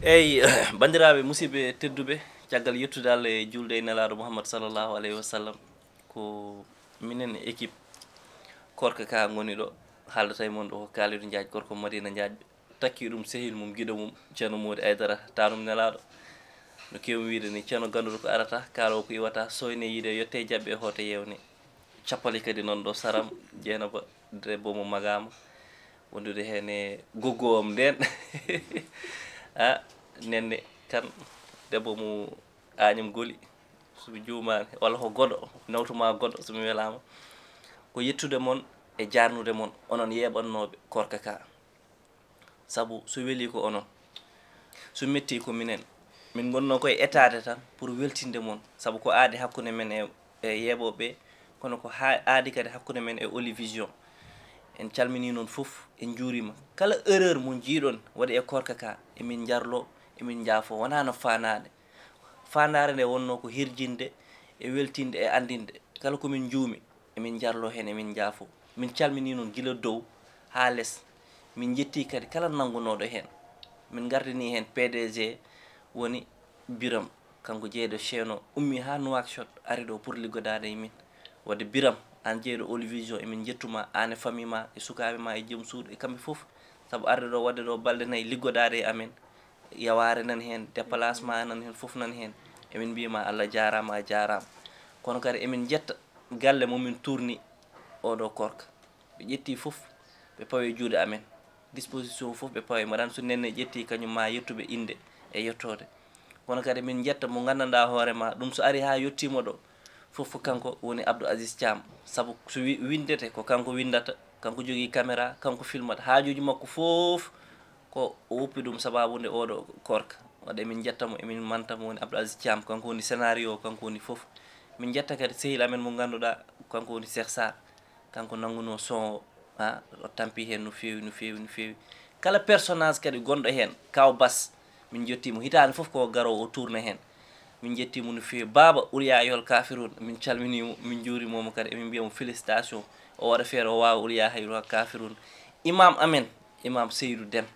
eyyi bandiraɓe musidɓe tedduɓe caggal yettude Allah e julde e nelaɗo Mouhammad sallllahu alayhi wa sallam ko minen e équipe korka ka goni ɗo haaldata e moon ɗo ko Kalidou Diadji gorko Madina Diadji takki ɗum sehil mum guiɗo mum ceerno Mody Aidara tanum nelaɗo no kewmi wiide ni ceerno ganduɗo ko arata kaalowo ko iwata soyne yiide yette jabɓe e hoto yewne cappali kadi noon ɗo saram Dieynaba debbo mo magama wondude hen e goggo am nden a nenne kan debbo mo Agname Goli somi juumani walla ko goɗɗo nawtuma goɗɗo somi welama ko yettude moon e jarnude moon onon yeɓannoɓe korka ka saabu so weeli ko onon so metti ko minen min gonno koye etade tan pour weltinde moon saabu ko aadi hakkude men e yeeɓoɓe kono ko aadi kadi hakkude men e Olivision en calmini noon foof en juurima kala erreur mo jiiɗon waɗi e korka ka emin jarlo emin jaafo wona no fanade fandare nde wonno ko hirjinde e weltinde e andinde kala komin juumi emin jarlo hen emin jaafo min calmini noon guila dow ha less min jetti kadi kala nangunoɗo hen min gardini hen PDG woni Biram kanko jeeyɗo chaine ummi ha Nouakchott ari ɗo pour liggodade e min wadde Biram an jeeyɗo Olivision emin jettuma an e famille ma e sukaɓe ma e joom suudu e kamɓe foof saabu arde ɗo wadde ɗo balɗe 4 liggodade e amen yaware nan hen déplacement nan hen foof nan hen emin mbiyama Allah jarama a jarama kono kadi emin jetta galle momin tourni oɗo korka ɓe ƴetti foof ɓe pawe juuɗe amen disposition foof ɓe pawe mbaɗan so nenne ƴetti kañum ma yettuɓe inde e yettode kono kadi min jetta mo gandanɗa hoorema ɗum so ari ha yettimo ɗo foof kanko woni Abdou Aziz Thiam saabu so windete ko kanko windata kanko jogui caméra kanko filmata haajuji makko foof ko o woppi ɗum sababude oɗo korka wadde min jettamo emin mantamo woni Abdou Aziz Thiam kanko woni scénario kanko woni foof min jetta kadi sehil amen mo ganduɗa kanko woni Cheikh Sarr kanko nanguno son o ha o tampi hen no fewi no fewi no fewi kala personnage kadi gonɗo hen kaw Bass min jettimo hitande foof ko garowo o tourné hen min jettimo no fewi Baba Ouliya Yol Kafirun min calminimo min juurimomo kadi emin mbiyamo félicitation o waɗa feere o wawa Ouliya Yol Kafirun imam amen imam Seydou Deme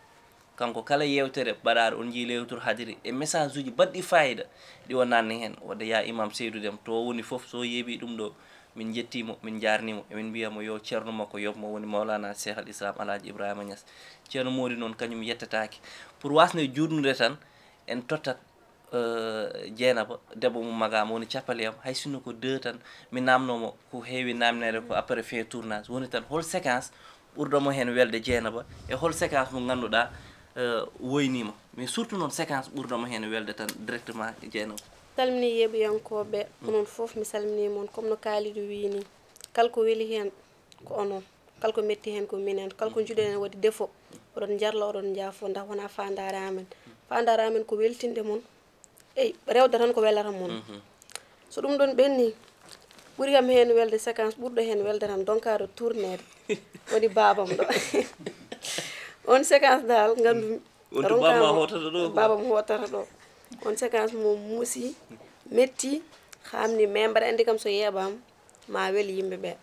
kanko kala yewtere baɗaɗo on jii lewtour hadiri e message uji baɗɗi fayida ɗi o nanni hen wadde ya imam Seydou Deme to woni foof so yeeɓi ɗum ɗo min jettimo min jarnimo emin mbiyamo yo ceerno makko yobmo woni Mawlana Cheikh al Islam Alaji Ibrahima Niass ceerno Mody noon kañum yettatake pour wasde jurnude tan en tottat Dieynaba debbo mo magama woni cappaliyam hay sinno ko 2 tan mi namnomo ko heewi namnede ko après fin tournage woni tan hol séquence ɓurɗomo hen welde Dieynaba e hol séquence mo ganduɗa woynima mais surtout noon séquence ɓurɗomo hen welde tan directement e Dieynaba salmini yeɓoyankoɓe onon foof mi salmini moon comme no Kalidou wini kala ko weeli hen ko onon kala ko metti hen ko minen kala ko juuɗen hen waɗi défaut oɗon jarla oɗon jaafo ndax wona fandare amen ko weltinde moon eyi rewde tan ko welata moon so ɗum ɗon ɓenni ɓuuri kam hen welde séquence ɓurɗo hen welde tan donkade tournede woni babam ɗo on séquence dal gandumi babam hotata ɗo on séquence mo muusi metti hamni mais mbaɗa andi kam so yeeɓam ma wel yimɓeɓe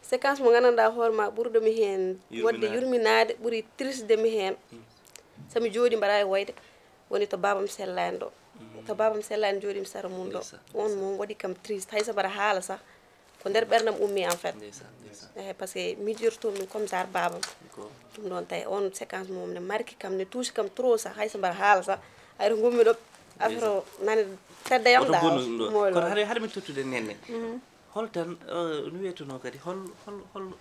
séquence mo gandanɗa hoorema ɓurɗomi hen wadde yurminade ɓuuri trisdemi hen somi jooɗi mbaɗa e wayde woni to babam sellani ɗo to babam sellani jooɗimi sara mum ɗo on moom waɗi kam triste hayso mbaɗa haala sah ko nder ɓerdam ummi en fait eyi par ce que mijortomi comme jar babam ɗum ɗon tawi on séquence mom ne marque kam ne touche kam trop sah hayso mbaɗa haala sah hayto gummi ɗo affaire o nane teddayam da kono haade mi tottude nenne hol tan no wiyetono kadi hol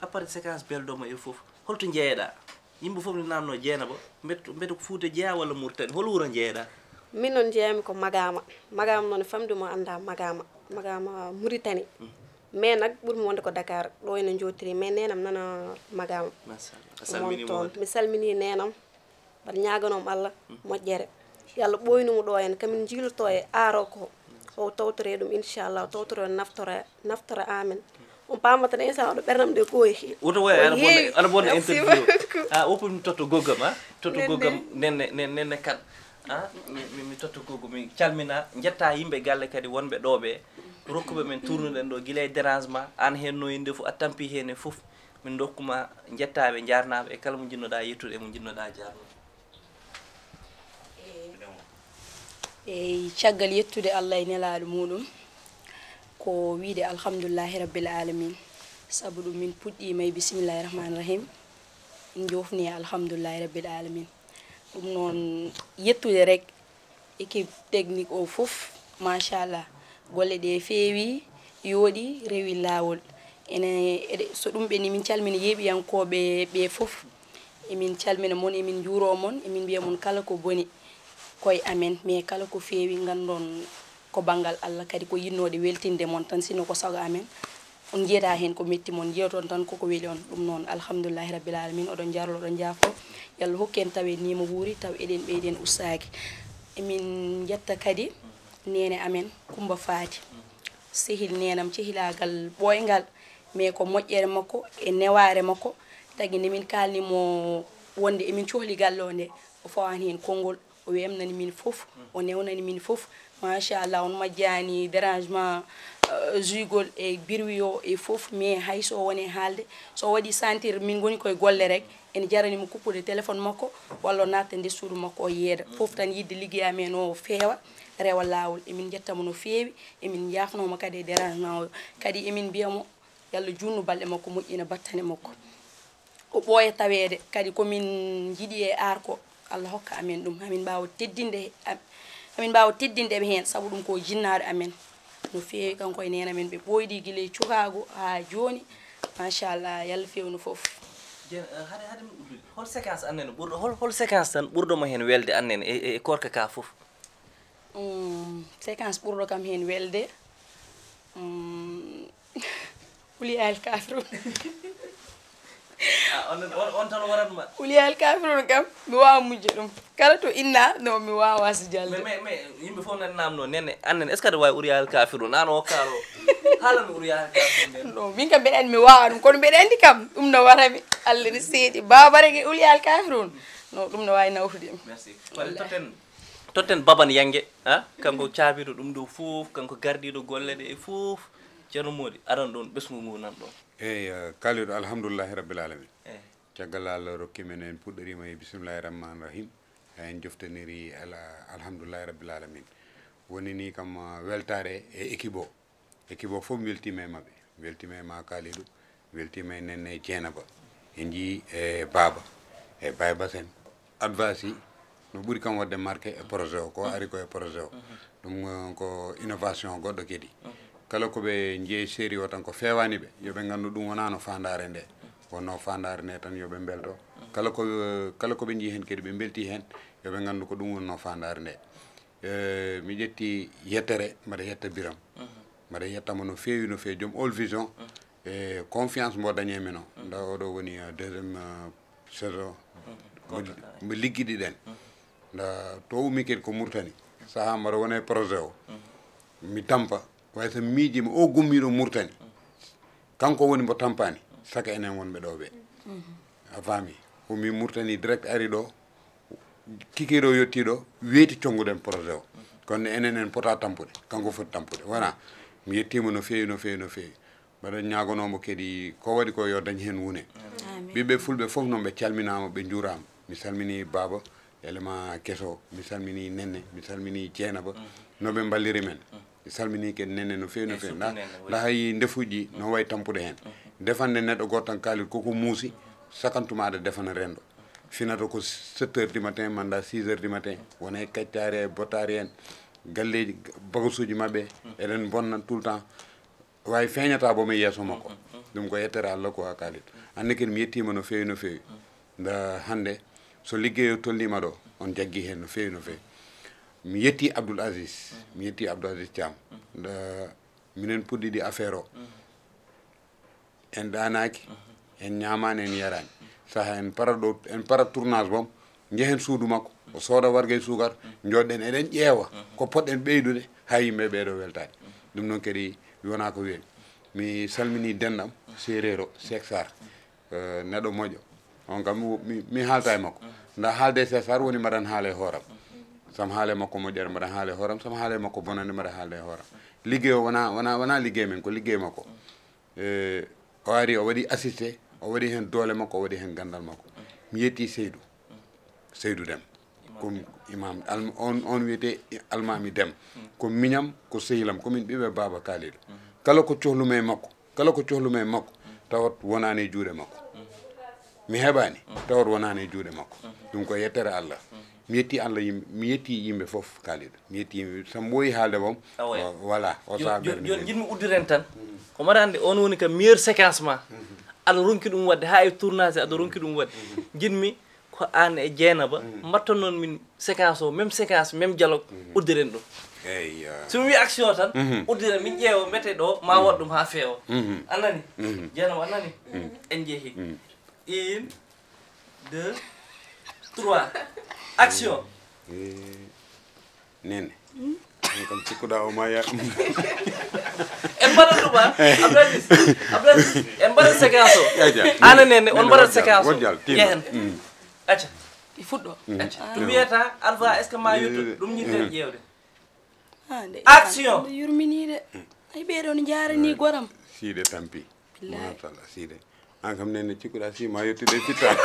appareil séquence belɗomo e foof holto jeeyaɗa yimɓe foof ne namno Dieynaba mbeɗa ko Fouta jeeya walla Mauritanie hol wuuro jeeyaɗa min noon jeeyami ko magama noon famde mo anda magama Mauritanie mais nak ɓuurmi wonde ko Dakar ɗo ene jotiri mais nenam nana magama toon mi salmini nenam mbaɗa ñaganom Allah moƴƴere yallah ɓoynumo ɗo en kamin jiiloto e aaro ko o tawtore ɗum inchallah tawtore naftora amen on pamata ne instant oɗo ɓerdam de koye woto woy ana bonna interview woppumi totto goggam totto goggam nenne kan mi totto goggam mi calmina jetta yimɓe galle kadi wonɓe ɗoɓe rokkuɓe men tournuɗen ɗo guila e dérangement an hen no yinde fof a tampi hen e fof min dokkuma jettaɓe jarnaɓe e kala mo jinnoɗa yettude e mo jinnoɗa jarnude eyyi caggal yettude Allah e nelaɗo muɗum ko wiide alhamdulillahi rabbil alamin sabu ɗum min puɗɗima e bisimillahi rahmani rahim en jofni alhamdulillahi rabbil alamin ɗum noon yettude rek équipe technique o foof machallah golle ɗe feewi yooɗi rewi lawol ene so ɗum ɓeni min calmina yeeɓiyankoɓe ɓe foof emin calmina moon emin juuro moon emin mbiya moon kala ko boni koye amen mais kala ko feewi gandon ko banggal Allah kadi ko yinnode weltinde moon tan sino ko sago amen on jeyata hen ko metti moon jeyton tan koko weeli on ɗum noon alhamdulillahi rabbil alamin oɗon jarlo oɗon jaafo yallah hokken tawe nima wuuri taw eɗen ɓeyden ustaaki emin jetta kadi nene amen Coumba Faty sehil nenam cehilagal ɓoyngal mais ko moƴƴere makko e neware makko tagui nde min kalnimo wonde emin cohli galle o nde o fawani hen konngol o wemnani min foof o newnani min foof machallah on majjani dérangement jugol e birwiyo e foof mais hayso woni haalde so waɗi sentir min goni koye golle rek ene jaranimo kuppude téléphone makko walla natta nder suudu makko o yeeda foof tan yidde ligguey amen o feewa rewa lawol emin jettamo no feewi emin jafnoma kadi e dérangement o kadi emin mbiyamo yallah junnu balɗe makko moƴƴina battane makko o ɓooya tawede kadi komin jiiɗi e aar ko Allah hokka amen ɗum hamin mbawa teddindeɓe hen saabu ɗum ko jinnaɗo amen no feewi kanko e nena men ɓe ɓoyɗi guila cukago ha joni machallah yallah fewnu foof hade hol séquence annene ɓurɗo hol séquence tan ɓurɗomo hen welde annene e korka ka foof séquence ɓurɗo kam hen welde Ouliyal Kafirun on tan waratma Ouliyal Kafirun kam mi wawa mujje ɗum kala to inna no mi wawa so jalde mais yimɓe fof nan namno nene annene est ce que aɗa wawi Ouliyal Kafirun an o kaalo haalano Ouliyal Kafirun non min kam mbeɗa andi mi wawa ɗum kono mbeɗa andi kam ɗum no warami Allah ne seeɗi babarege Ouliyal Kafirun non ɗum no wawi nawtudemi merci totten baban yangue ha kanko caabito ɗum ɗo foof kanko gardiɗo golle ɗe e foof ceerno Mody aɗan ɗon ɓesgu ngu nan ɗon eyyi kaliɗo alhamdoulillahi rabbil alamin caggal Allah rokki men en puɗɗorima e bisimillahi rahmani rahim en joftaniri alhamdoulillahi rabbil alamin woni ni kam weltare e équipe o fof weltima e mabɓe weltima e ma Kalidou weltima e Nenne Dieynaba en jii e Baba e Baye Bassène advasi no ɓuuri kam wadde marqué e projet o ko ari ko e projet o ɗum ko innovation goɗɗo kadi kala koɓe jeeyi série o tan ko fewani ɓe yoɓe gandu ɗum wonano fandare nde wonno fandare nde tan yoɓe belto kala koɓe jii hen kadi ɓe belti hen yoɓe gandu ko ɗum wonno fandare nde mi ƴetti yettere mbaɗa yetta Biram mbaɗa yettamo no fewi joom All Vision e confiance mbo dañi men o nda oɗo woni deuxiéme saison mbo ligguiɗi ɗen nda to ummi kadi ko Mauritanie saaha mbaɗa wona e projet o mi tampa way so miijima o gummiɗo Mauritanie kanko woni mbo tampani saka enen wonɓe ɗo ɓe a faami umi Mauritanie direct ari ɗo kikiɗo yetti ɗo weeti conguɗen projet o kono enen en pota tampude kanko foti tampude wona mi yettima no fewi mbaɗa ñagonomo kadi ko waɗi ko yo dañ hen wune ɓiɓɓe fulɓe foof noon ɓe calminama ɓe juurama mi salmini Baba élément kesso mi salmini Nenne mi salmini Dieynaba noɓe balliri men mi salmini kadi Nenne no fewi nda hay ndefuji no way tampude hen defande neɗɗo goto tan Kalidou koko muusi sakantuma aɗa defana rendo finata ko 7 heures du matin manda 6 heures du matin wona e kaccari e bottari en galleji bagasuji mabɓe eɗen bonna tout le temps wawi feeñata bomo yeeso makko ɗum ko yettere Allah ko ha Kalidou hande kadi mi yettima no fewi nda hande so ligguey o tollima ɗo on jaggui hen no fewi mi yetti Abdoul Aziz Thiam nda minen puɗɗiɗi affaire o en ɗanaki en ñamani en yarani saaha en para tournage bom jehen suudu makko o sooda wargay suukar joɗɗen eɗen ƴeewa ko poɗɗen ɓeydude ha yimɓe ɓeɗo weltade ɗum noon kadi wona ko weeli mi salmini denɗam séréer o Cheikh Sar neɗɗo moƴƴo on kam mi haalta e makko nda haalde Cheikh Sar woni mbaɗan haala e hooram sam haale makko moƴƴere mbaɗa haala e hooram sam haala makko bonande mbaɗa haalde e hooram liggey o wona liggey men ko liggey makko o ari o waɗi assisté o waɗi hen doole makko o waɗi hen gandal makko mi yetti Seydou Deme ko imam on wiyete almami dem ko miñam ko sehilam komin ɓiɓe baba kalil kala ko cohlume makko tawat wonani e juuɗe makko mi heɓani tawat wonani e juuɗe makko ɗum ko yettere Allah mi yetti Allah mi yetti yimɓe fof kaliɗo mi yetti yimɓe so ɓooyi haalde mom voilà o saɓe joni jinmi uddiren tan ko mbaɗa ande on woni ka meilleur séquencement aɗa ronki ɗum wadde ha e tournage aɗa ronki ɗum wadde jinmi ko an e Dieynaba mbatton noon min séquence o même séquence même dialogue uddiren ɗum eyyi somi wi action tan uddiren min ƴeewa mette ɗo ma waɗ ɗum ha feewa anani Dieynaba anani en jeehi 1 2 3 action nene kam cikkuɗa o ma ya en mbaɗat ɗum ha Abdoulaziz en mbaɗat séquence o ana nene on mbaɗat séquence o ƴehen acca i fuɗɗo acca ɗum wiyata Alpha est ce que ma yutto ɗum ñinten ƴeewde nde action yurminiide ay ɓeeɗo no jarani goram siide tampi machallah siide an kam nene cikkuɗa si ma yettude fitta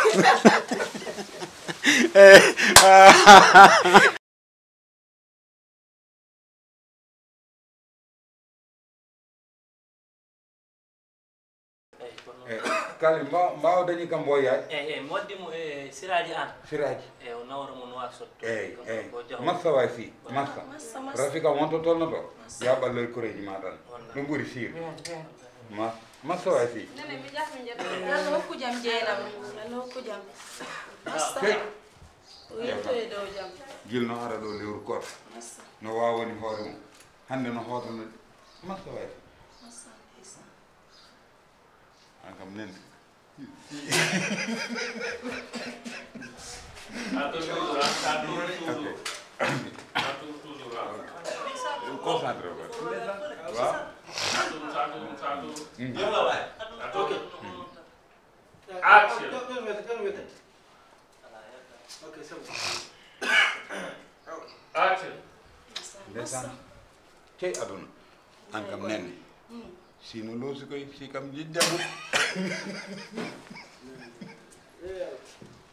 kali mbawa dañi kam boyyaji mi waddimo e siraji an siraji o nawra mo noir sot eyyi massa way si massa rafi kam wonto tolno to ya ɓalloy koreji ma tan ɗum ɓuuri sir massa way si Allah hokku jam Dieynaba Allah hokku jam o yettoye dow jam jilno ara ɗo lewru koto no wawoni hoore mum hande no hootano massa way si an kam nen concentré ndeysaan cey aduna an kam nenne sino loosi koy si kam jijjagu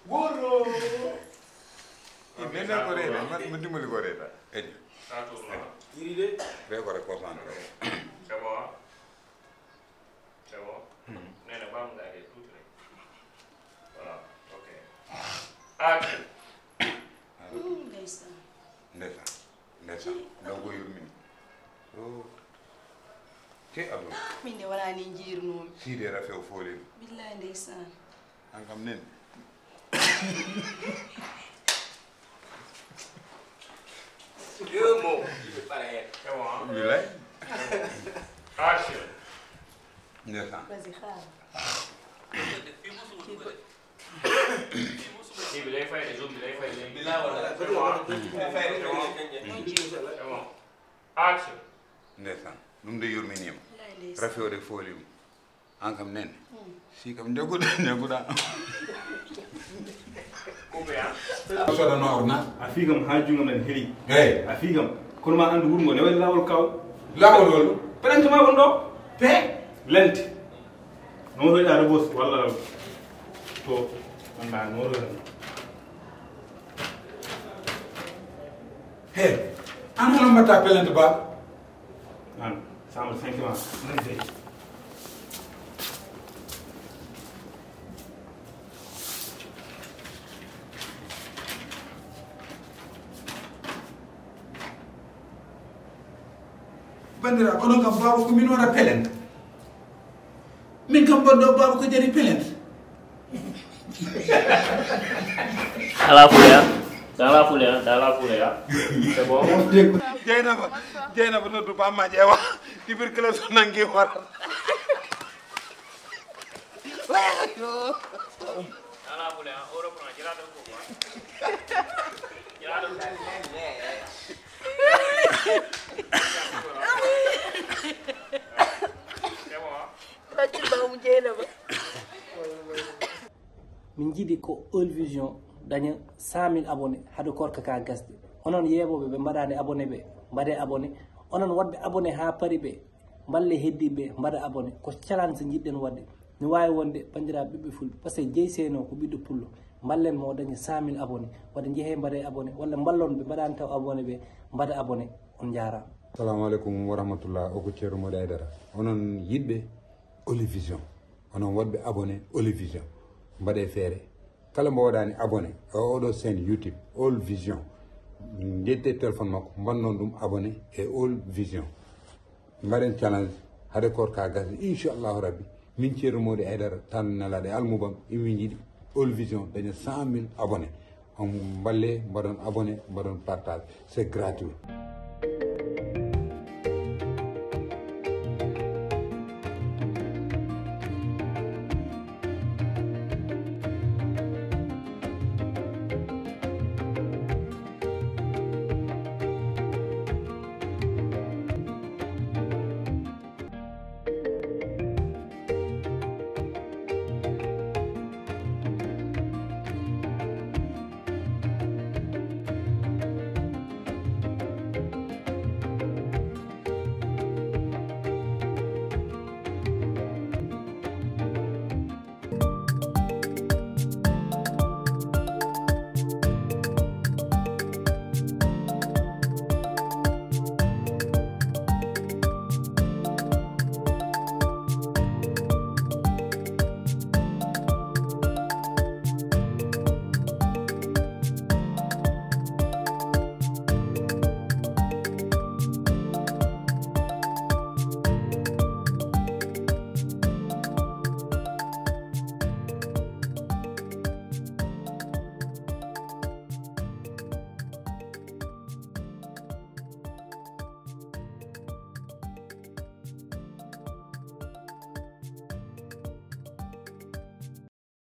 goro nene ko reede mi dimbali ko reeda eji ɓe ko rek concentré c'est bon c'est bon nene bam nga de tout rek voilà ok action ndeysaan donc ko yurmini te aduna min de wonani jiirnomi siide rafi o foolima billahi ndeysan an kam nen deux mots c'est bon bilay action ndeysaan vas-y xaar kii bi day fay de zoom bi day fay de bilaa wala c'est bon action ndeysaan ɗum de yurminima rafi o de foolima an kam nenne si kam njaguɗa coupé ah soɗano orna a fii kam haa jungam en heewi eyyi a fii kam kono ma anndu wuro ngo ne waɗi laawol kaw lawol wol plante ma won ɗo pe lente notoyɗa rebos walla to anda notoyta he an hono mbatta pelente ba an chambre 5 ma nante bandira kono kam baba ko min wara pelente min kam baddo baba ko jari pelente dans la foulée ah c'est bon Dieynaba noddu bamma ƴeewa tuberculose o nangi warat dans la foulée ah au reprend jëlaat ko min jiiɗi ko Eul Vision daña 100 000 abonné haade korka ka gasde onon yeeɓoɓe ɓe mbaɗani abonné ɓe mbaɗe abonné onon wadɓe abonné ha paari ɓe mballe heddiɓe mbaɗa abonné ko challenge jiɗɗen wadde ne wawi wonde bandiraɓe ɓiɓɓe fulɓe par ce que Diey Seyno ko ɓiɗɗo pullo ballen mo dañi 100 000 abonné wadde jeehe mbaɗe abonné walla ballon ɓe mbaɗani taw abonné ɓe mbaɗa abonné on jarama. assalamu aleykum wa rahmatullah o ko ceerno Modou Aidara onon yiɗɓe Olivision onon waɗɓe abonné Olivision mbaɗe feere kala mbo waɗani abonné e oɗo chaîne YouTube Olivision jette téléphone makko mbannon ɗum abonné e Olivision mbaɗen challenge haade korka gasde inchallahu rabbi min ceerno Modou Aidara tan nelaɗe almubam imin jiiɗi Olivision daña 100 000 abonné on balle mbaɗon abonné mbaɗon partage c'est gratuit.